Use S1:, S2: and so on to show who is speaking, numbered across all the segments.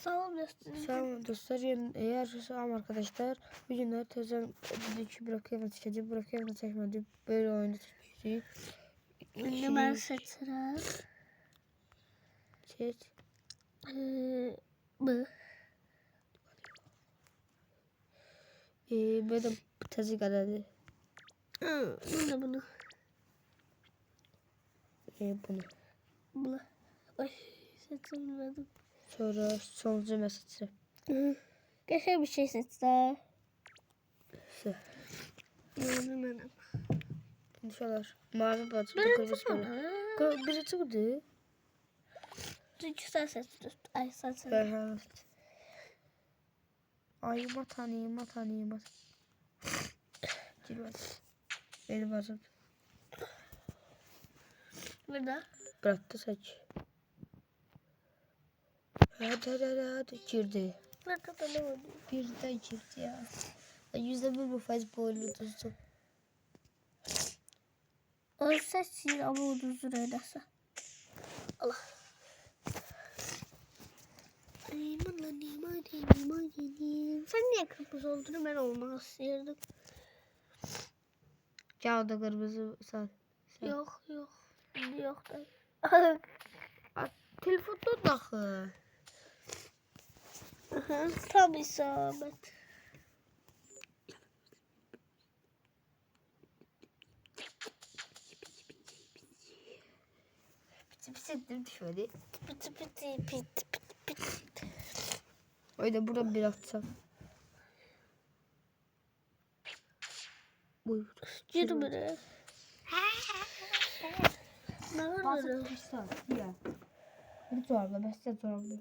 S1: Sağ ol dostum.
S2: Sağ olun dostlar. Eğer sağ olun arkadaşlar. Bu günler tezden dedik ki bırakayım çekeceğim. Bırakayım çekmedim. Böyle oyunu çekeceğim.
S1: Şimdi ben seçerim.
S2: Seç.
S1: Bu.
S2: Benim tezi kadar.
S1: Bunu.
S2: Bunu.
S1: Ay seçemedim.
S2: Sonra sonuncu mesajı.
S1: Geçen bir şey seçti.
S2: Benim. İnşallah. Mavi batı. Biri çıktı.
S1: Çünkü sen seçtin. Ay sen seçtin.
S2: Evet. Ay matanı. Cilvet. Benim bazım.
S1: Burada.
S2: Bıraktı saç. Hadi. Girdi.
S1: Burada da ne oldu?
S2: Birden girdi ya. %1 bu faiz boylu tuzdu.
S1: O seçsin ama o uzun oynasa. Allah. Sen niye kırmızı olduğunu ben olmak istiyordum.
S2: Kağıda kırmızı sen.
S1: Yok. Yok da.
S2: Telefonda daxı.
S1: Tam isabet.
S2: Piti düşmedi.
S1: Piti.
S2: Öyle burada bir atacağım. Buyur.
S1: Yürü buraya. Ne var burada?
S2: Ya. Bir zorla, besle zorla.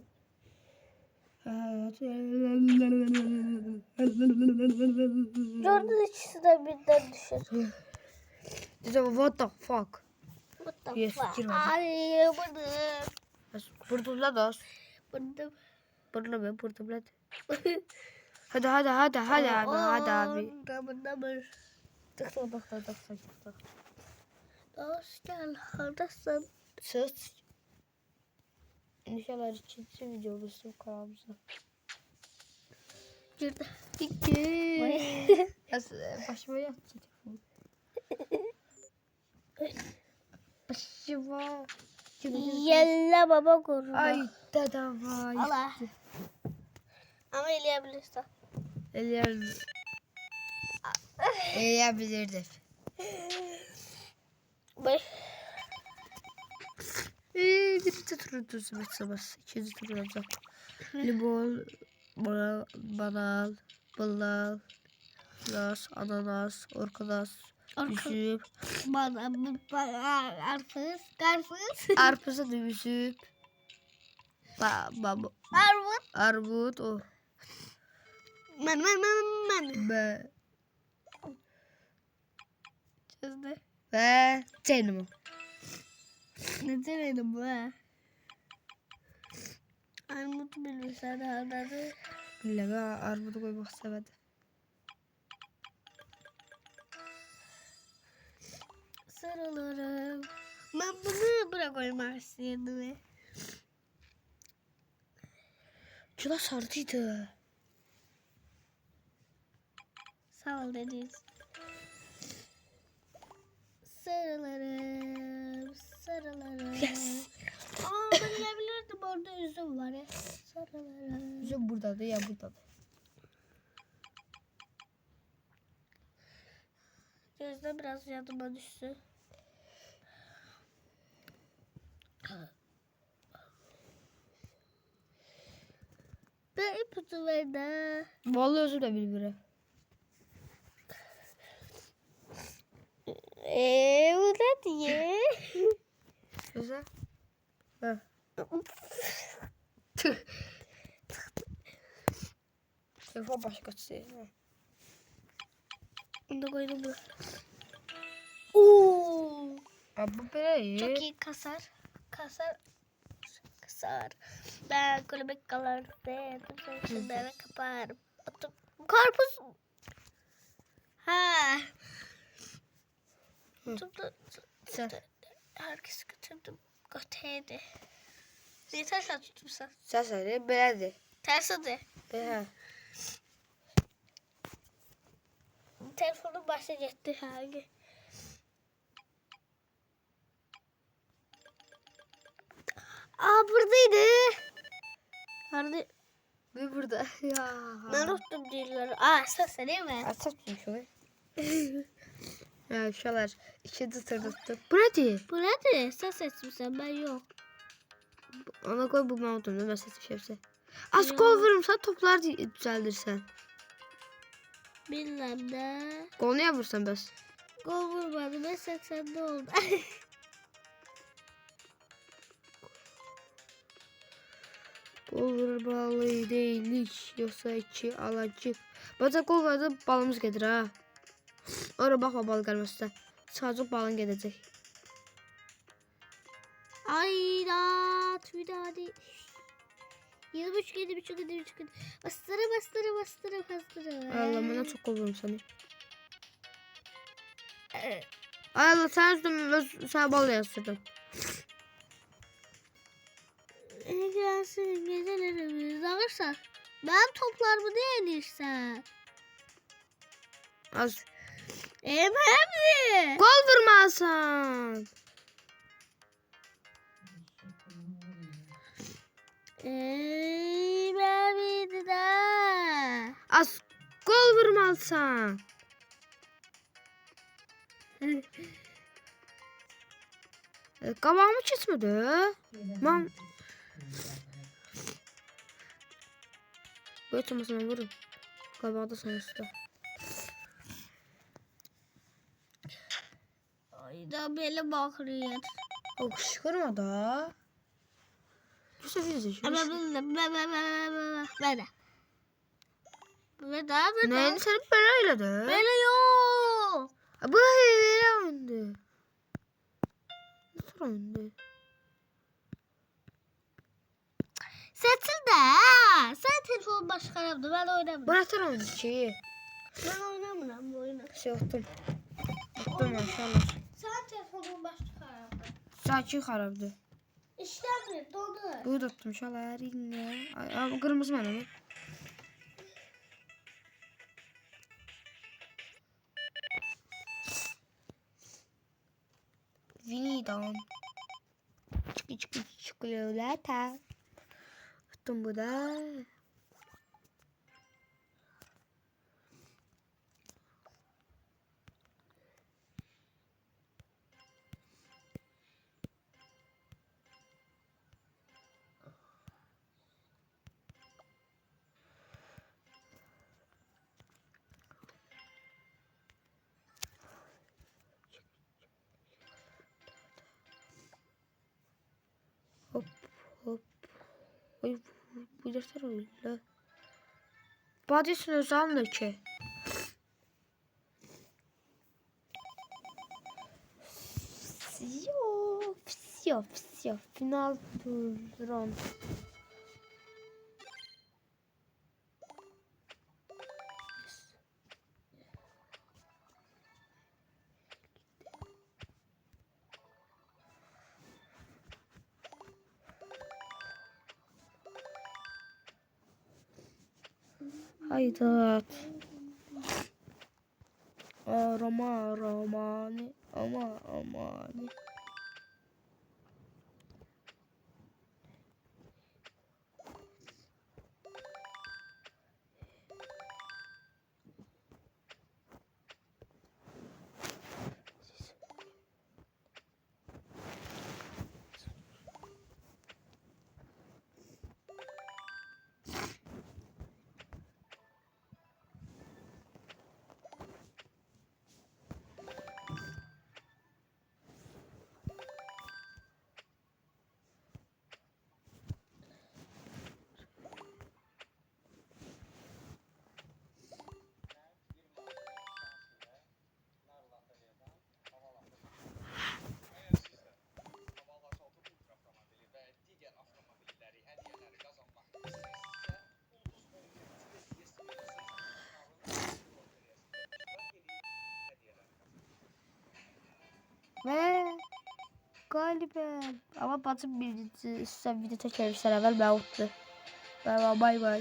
S1: Gördün ikisi de birden düşer.
S2: What the fuck?
S1: What the
S2: Yes,
S1: fuck?
S2: girmedi.
S1: Ay bunu.
S2: Burada da.
S1: Bunu.
S2: Burada. Hadi abi.
S1: Bunu.
S2: Tık.
S1: Dost gel neredesin?
S2: Söz. İnşallah ikinci video olursun kanalımıza.
S1: Girdi.
S2: Başıma yattı telefon. Başıma.
S1: Yella baba korudu.
S2: Ay dedem vay.
S1: Allah. Ama eleyebilirsen.
S2: Eleyebilirdik.
S1: Bak.
S2: Birinci turu bas. İkinci tur olacak. Limon, banal, bılal, las, ananas, orkadas, üzüm.
S1: Karpuz.
S2: Arpızı da üzüm. Armut o.
S1: Man.
S2: Be.
S1: Çözdü.
S2: Ve canım.
S1: Ne demedim bu ha? Armut bilmişler herhalde.
S2: Billahi armudu koymak istemedim.
S1: Sarılırım. Ben bunu bırak koymak istiyordum.
S2: Şuna sardıydı.
S1: Sağ ol Deniz. Sarılırım.
S2: Yes.
S1: Ben yiyebilirdim, orada üzüm var ya. Sarılırım.
S2: Üzüm buradadır ya buradadır.
S1: Gözde biraz yanıma düştü. Ben ipucu verdi.
S2: Vallahi özür de birbirine.
S1: Bu ne diye?
S2: Güzel. Heh. Tüh. Telefon başkası.
S1: Onu da koydum bu. Oo.
S2: Abi bu böyle iyi.
S1: Çok iyi kasar. Ben kulübek kalardım. Şunları kaparım. Atıp karpuz. Ha. Tuttu. Herkes götürdüm. Göteydi. Yeter sen tutmuşsan.
S2: Sen söyle beğendi.
S1: Tersidir.
S2: Hə.
S1: Telefonun başa getdi həqiqi. Aa buradaydı. Harada?
S2: Bu burada. Ya.
S1: Ben unuttum diyorlar. Aa sen değil mi?
S2: Açatdım şunu. Ya uşaqlar, ikinci turda tuttum. Bu nədir?
S1: Bu nedir? Sen seçmişsin ben yok.
S2: Ona koy bu mən udum, mən seçmişəmsə. Az gol vurursan toplar düzəldirsən.
S1: Bilmem de.
S2: Gol niyə vursan bəs?
S1: Gol vurmadı. Ben 80'de oldu.
S2: Gol vurmalı deyilik, yoxsa 2 alacaq. Baca gol vardı, balımız gedir ha. Ora baxma bal gəlməsə. Sadəcə balın gedəcək.
S1: Aydat. Bir daha hadi. 23 7,5 bastırı.
S2: Allah, mənə çox gol vurmuşsan. Ay Allah, sən üzrüm bal yazdırdım.
S1: Gelsin gecelerimiz alırsak. Ben toplarımı ne edirsen?
S2: Az.
S1: Emre.
S2: Gol vurmasan.
S1: Emre de.
S2: Az gol vurmalısan. Qabağımı keçmədi. Mən Böyütməsən vurum. Qabağda sonuçta.
S1: Ayda belə baxırıq.
S2: O qışqırma da. Yoxsa verəcək.
S1: Ama böyle. Böyle.
S2: Nəyini sən belə elədi?
S1: Böyle yok.
S2: Bu elə oyundu. Nasıl oyundu?
S1: Seçil de. Sen telefonu başkaramdı. Ben oynamıyorum.
S2: Bu nətər oyundu ki?
S1: Ben oynamıyorum bu oyunu.
S2: Şey otdum. Otdum maşallah.
S1: Sen telefonun başkaramdı.
S2: Sakin xarabdır.
S1: İşlemir. Donur.
S2: Bu da tuttum şalar yine. Ay, kırmızı mənim. Vinidan. Çıkı çikolata. Tuttum bu da. Hop hop. Oy bu defter öyle. Badisini özandır ki. Все. Final turun. Haydat. Romani. Amani. Ve galiba ama Batı birinci size video çekmişler evvel ben unuttum. Bay bay.